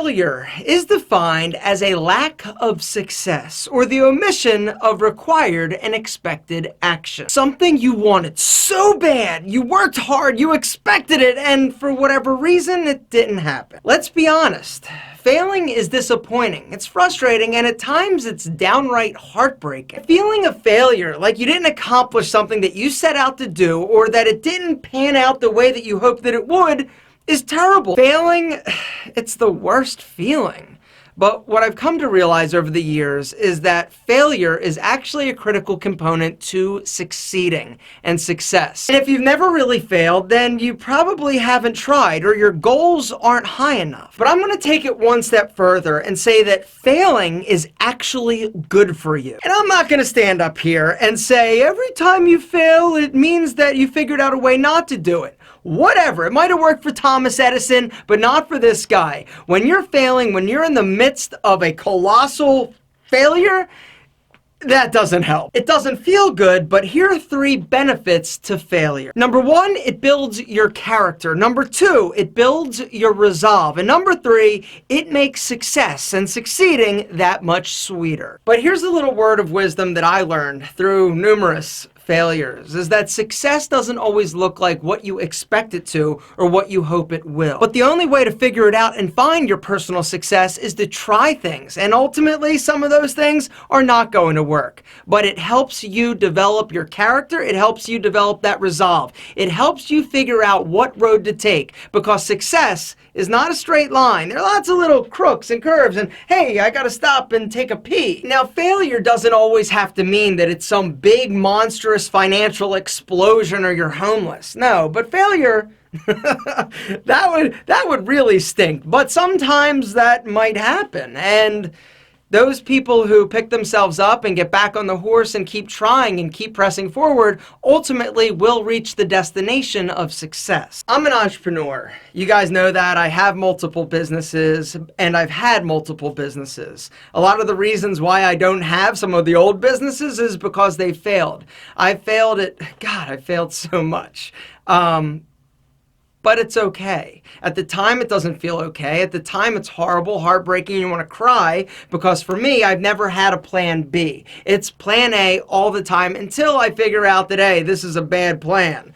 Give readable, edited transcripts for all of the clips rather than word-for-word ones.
Failure is defined as a lack of success or the omission of required and expected action. Something you wanted so bad, you worked hard, you expected it, and for whatever reason, it didn't happen. Let's be honest. Failing is disappointing, it's frustrating, and at times it's downright heartbreaking. The feeling of failure, like you didn't accomplish something that you set out to do or that it didn't pan out the way that you hoped that it would, is terrible. Failing, it's the worst feeling. But what I've come to realize over the years is that failure is actually a critical component to succeeding and success. And if you've never really failed, then you probably haven't tried or your goals aren't high enough. But I'm going to take it one step further and say that failing is actually good for you. And I'm not going to stand up here and say every time you fail, it means that you figured out a way not to do it. Whatever, it might have worked for Thomas Edison, but not for this guy. When you're failing, when you're in the midst of a colossal failure, that doesn't help. It doesn't feel good, but here are 3 benefits to failure. Number 1, it builds your character. Number 2, it builds your resolve. And number 3, it makes success and succeeding that much sweeter. But here's a little word of wisdom that I learned through numerous failures, is that success doesn't always look like what you expect it to or what you hope it will. But the only way to figure it out and find your personal success is to try things. And ultimately, some of those things are not going to work. But it helps you develop your character. It helps you develop that resolve. It helps you figure out what road to take, because success is not a straight line. There are lots of little crooks and curves and, hey, I gotta stop and take a pee. Now, failure doesn't always have to mean that it's some big monstrous financial explosion or you're homeless. No, but failure, that would really stink. But sometimes that might happen. And those people who pick themselves up and get back on the horse and keep trying and keep pressing forward ultimately will reach the destination of success. I'm an entrepreneur. You guys know that. I have multiple businesses and I've had multiple businesses. A lot of the reasons why I don't have some of the old businesses is because they failed. I failed so much. But it's okay. At the time, it doesn't feel okay. At the time, it's horrible, heartbreaking, you want to cry, because for me, I've never had a plan B. It's plan A all the time until I figure out that, hey, this is a bad plan.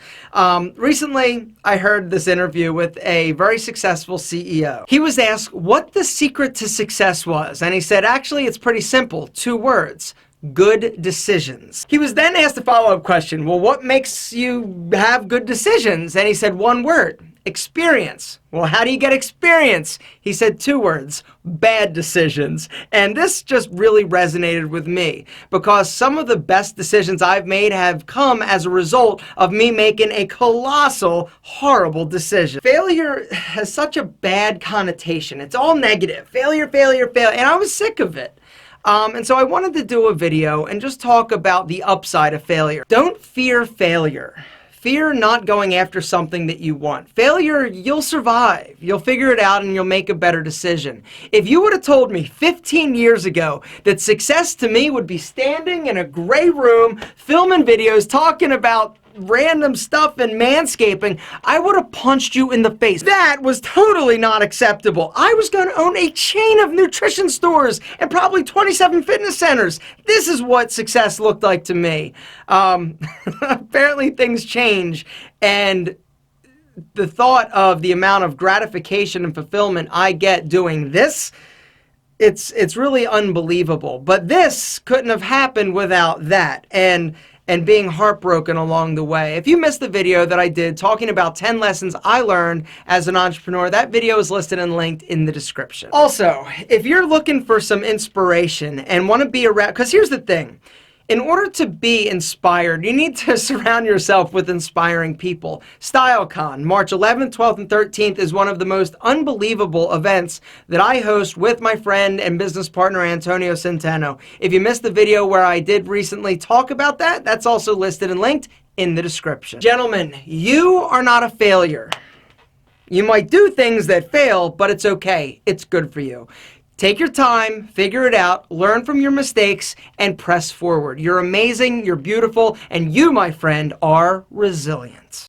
Recently, I heard this interview with a very successful CEO. He was asked what the secret to success was, and he said, actually, it's pretty simple, 2 words. Good decisions. He was then asked a follow-up question. Well, what makes you have good decisions? And he said 1 word, experience. Well, how do you get experience? He said 2 words, bad decisions. And this just really resonated with me because some of the best decisions I've made have come as a result of me making a colossal, horrible decision. Failure has such a bad connotation. It's all negative. Failure, failure, failure. And I was sick of it. And so I wanted to do a video and just talk about the upside of failure. Don't fear failure. Fear not going after something that you want. Failure, you'll survive. You'll figure it out and you'll make a better decision. If you would have told me 15 years ago that success to me would be standing in a gray room, filming videos, talking about random stuff and manscaping, I would have punched you in the face. That was totally not acceptable. I was going to own a chain of nutrition stores and probably 27 fitness centers. This is what success looked like to me. Apparently things change, and the thought of the amount of gratification and fulfillment I get doing this, it's really unbelievable. But this couldn't have happened without that. And being heartbroken along the way. If you missed the video that I did talking about 10 lessons I learned as an entrepreneur, that video is listed and linked in the description. Also, if you're looking for some inspiration and want to be around, because here's the thing, in order to be inspired, you need to surround yourself with inspiring people. StyleCon, March 11th, 12th, and 13th is one of the most unbelievable events that I host with my friend and business partner, Antonio Centeno. If you missed the video where I did recently talk about that, that's also listed and linked in the description. Gentlemen, you are not a failure. You might do things that fail, but it's okay. It's good for you. Take your time, figure it out, learn from your mistakes, and press forward. You're amazing, you're beautiful, and you, my friend, are resilient.